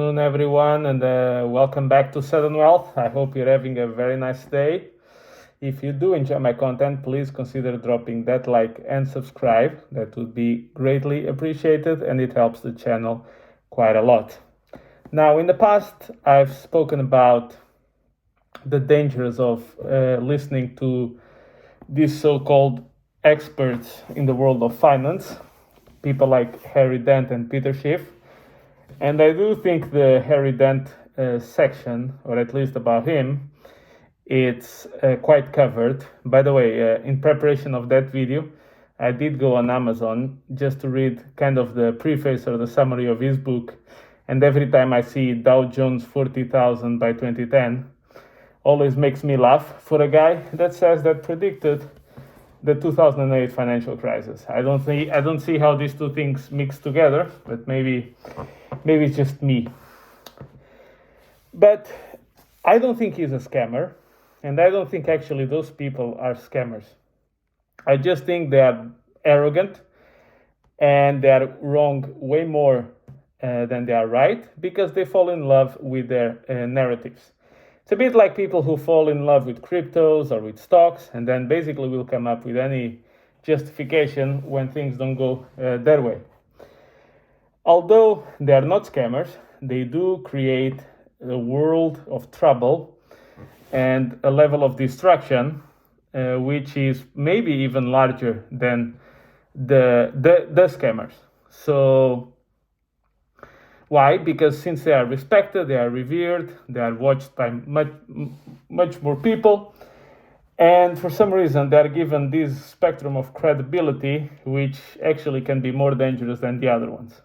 Good afternoon, everyone, and welcome back to Sudden Wealth. I hope you're having a very nice day. If you do enjoy my content, please consider dropping that like and subscribe. That would be greatly appreciated, and it helps the channel quite a lot. Now, in the past, I've spoken about the dangers of listening to these so-called experts in the world of finance, people like Harry Dent and Peter Schiff. And I do think the Harry Dent section, or at least about him, it's quite covered. By the way, in preparation of that video, I did go on Amazon just to read kind of the preface or the summary of his book. And every time I see Dow Jones 40,000 by 2010, always makes me laugh for a guy that says that predicted the 2008 financial crisis. I don't see how these two things mix together, but maybe it's just me. But I don't think he's a scammer, and I don't think actually those people are scammers. I just think they are arrogant, and they are wrong way more than they are right, because they fall in love with their narratives. It's a bit like people who fall in love with cryptos or with stocks, and then basically will come up with any justification when things don't go their way. Although they are not scammers, they do create a world of trouble and a level of destruction which is maybe even larger than the scammers. So why? Because since they are respected, they are revered, they are watched by much more people, and for some reason they are given this spectrum of credibility, which actually can be more dangerous than the other ones.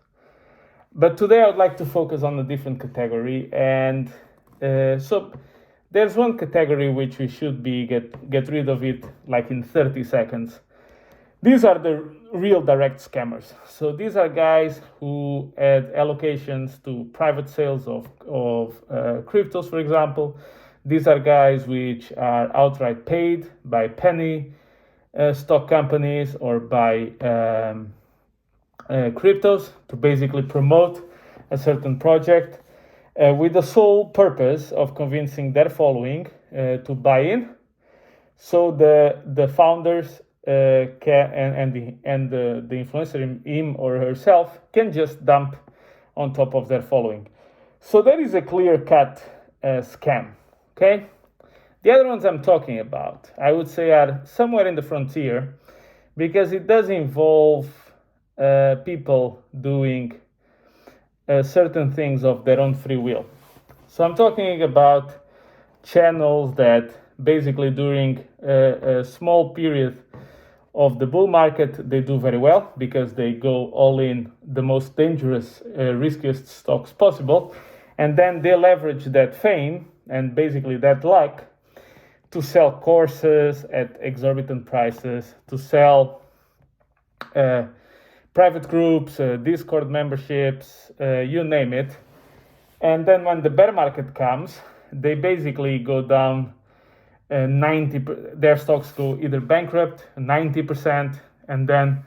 But today I would like to focus on a different category, and so there's one category which we should be get rid of it like in 30 seconds. These are the real direct scammers. So these are guys who had allocations to private sales of cryptos, for example. These are guys which are outright paid by penny stock companies or by cryptos to basically promote a certain project with the sole purpose of convincing their following to buy in. So the founders can the influencer, him or herself, can just dump on top of their following. So that is a clear-cut scam. Okay, the other ones I'm talking about, I would say, are somewhere in the frontier, because it does involve people doing certain things of their own free will. So I'm talking about channels that basically during a small period of the bull market, they do very well because they go all in the most dangerous, riskiest stocks possible. And then they leverage that fame and basically that luck to sell courses at exorbitant prices, to sell private groups, Discord memberships, you name it. And then when the bear market comes, they basically go down 90%, their stocks go either bankrupt 90%, and then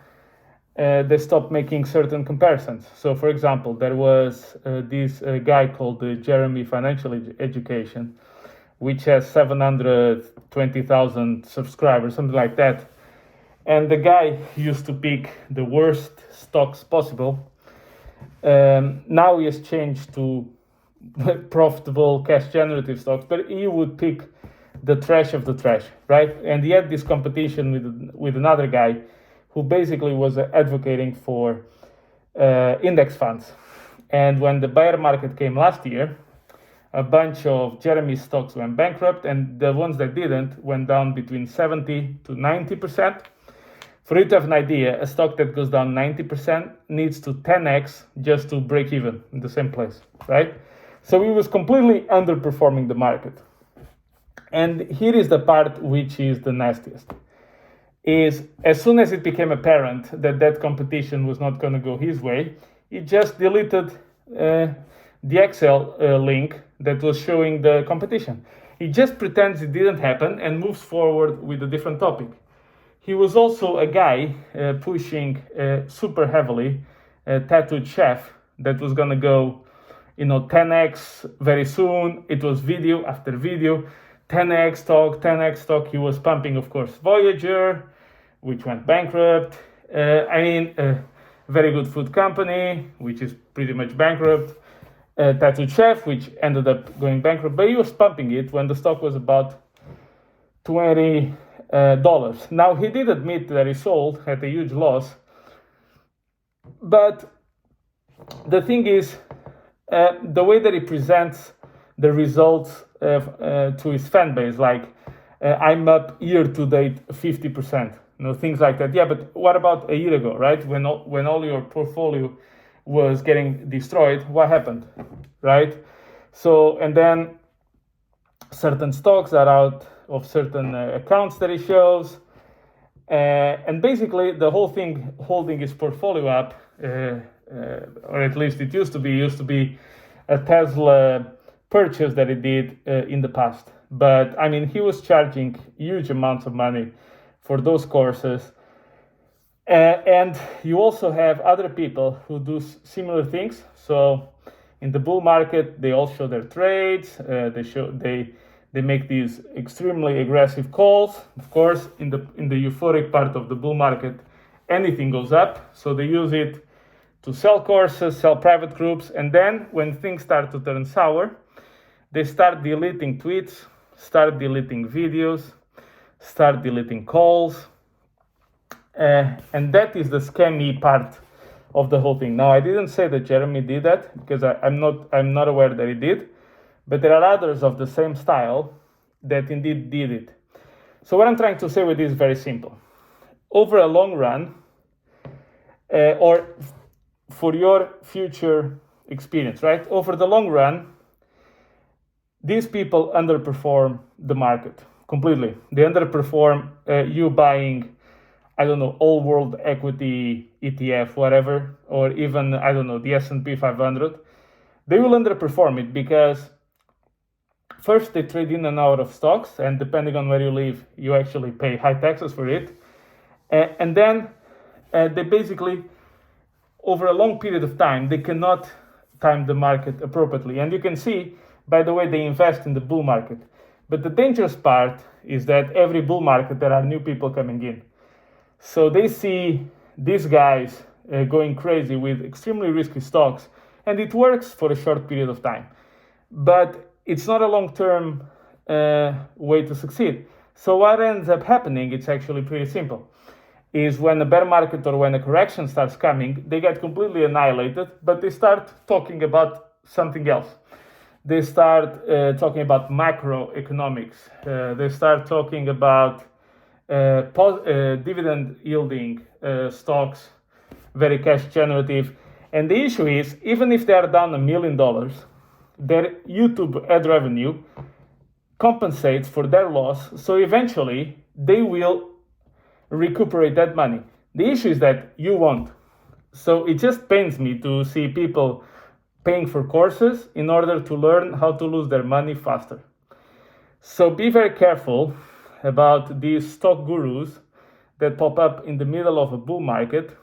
they stop making certain comparisons. So for example, there was this guy called Jeremy Financial Education, which has 720,000 subscribers, something like that. And the guy used to pick the worst stocks possible. Now he has changed to profitable cash generative stocks, but he would pick the trash of the trash, right? And he had this competition with another guy who basically was advocating for index funds. And when the bear market came last year, a bunch of Jeremy's stocks went bankrupt, and the ones that didn't went down between 70 to 90%. For you to have an idea, a stock that goes down 90% needs to 10x just to break even in the same place, right? So he was completely underperforming the market. And here is the part which is the nastiest. Is as soon as it became apparent that competition was not going to go his way, he just deleted the Excel link that was showing the competition. He just pretends it didn't happen and moves forward with a different topic. He was also a guy pushing super heavily a tattooed chef that was going to go 10x very soon. It was video after video, 10x stock. He was pumping, of course, Voyager, which went bankrupt. Very good food company, which is pretty much bankrupt. Tattooed Chef, which ended up going bankrupt. But he was pumping it when the stock was about $20. Now, he did admit that he sold at a huge loss. But the thing is, the way that he presents the results to his fan base, like I'm up year to date 50%, things like that. Yeah, but what about a year ago, right? When all your portfolio was getting destroyed, what happened, right? So, and then certain stocks are out of certain accounts that he shows, and basically the whole thing holding his portfolio up, or at least it used to be a Tesla purchase that he did in the past. But I mean, he was charging huge amounts of money for those courses. And you also have other people who do similar things. So in the bull market, they all show their trades. They make these extremely aggressive calls. Of course, in the euphoric part of the bull market, anything goes up. So they use it to sell courses, sell private groups, and then when things start to turn sour, they start deleting tweets, start deleting videos, start deleting calls. And that is the scammy part of the whole thing. Now, I didn't say that Jeremy did that because I'm not aware that he did, but there are others of the same style that indeed did it. So what I'm trying to say with this is very simple. Over a long run, or for your future experience, right? Over the long run, these people underperform the market completely. They underperform you buying, I don't know, all world equity ETF, whatever, or even, I don't know, the S&P 500. They will underperform it because first they trade in and out of stocks, and depending on where you live, you actually pay high taxes for it. And then they basically, over a long period of time, they cannot time the market appropriately. And you can see, by the way, they invest in the bull market. But the dangerous part is that every bull market, there are new people coming in. So they see these guys going crazy with extremely risky stocks, and it works for a short period of time. But it's not a long-term way to succeed. So what ends up happening, it's actually pretty simple, is when a bear market or when a correction starts coming, they get completely annihilated, but they start talking about something else. They start talking about macroeconomics. They start talking about dividend yielding stocks, very cash generative. And the issue is, even if they are down $1 million, their YouTube ad revenue compensates for their loss. So eventually they will recuperate that money. The issue is that you won't. So it just pains me to see people paying for courses in order to learn how to lose their money faster. So be very careful about these stock gurus that pop up in the middle of a bull market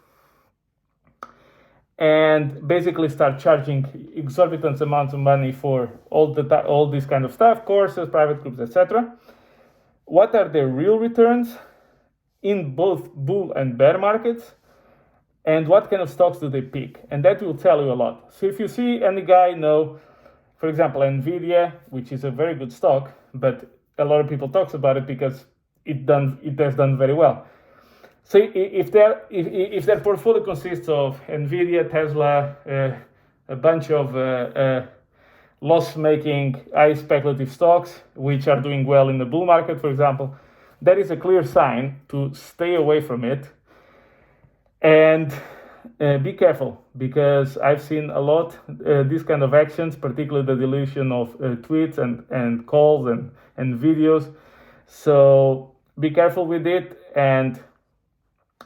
and basically start charging exorbitant amounts of money for all this kind of stuff, courses, private groups, etc. What are their real returns in both bull and bear markets? And what kind of stocks do they pick? And that will tell you a lot. So if you see any guy for example, NVIDIA, which is a very good stock, but a lot of people talk about it because it has done very well. So if their portfolio consists of NVIDIA, Tesla, a bunch of loss-making, high speculative stocks, which are doing well in the bull market, for example, that is a clear sign to stay away from it. And be careful, because I've seen a lot these kind of actions, particularly the deletion of tweets and calls and videos. So be careful with it, and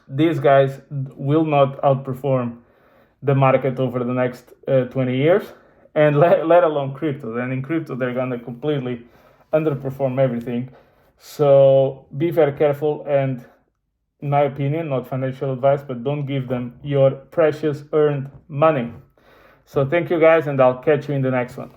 these guys will not outperform the market over the next 20 years, and let alone crypto. And in crypto, they're going to completely underperform everything. So be very careful, and in my opinion, not financial advice, but don't give them your precious earned money. So thank you guys, and I'll catch you in the next one.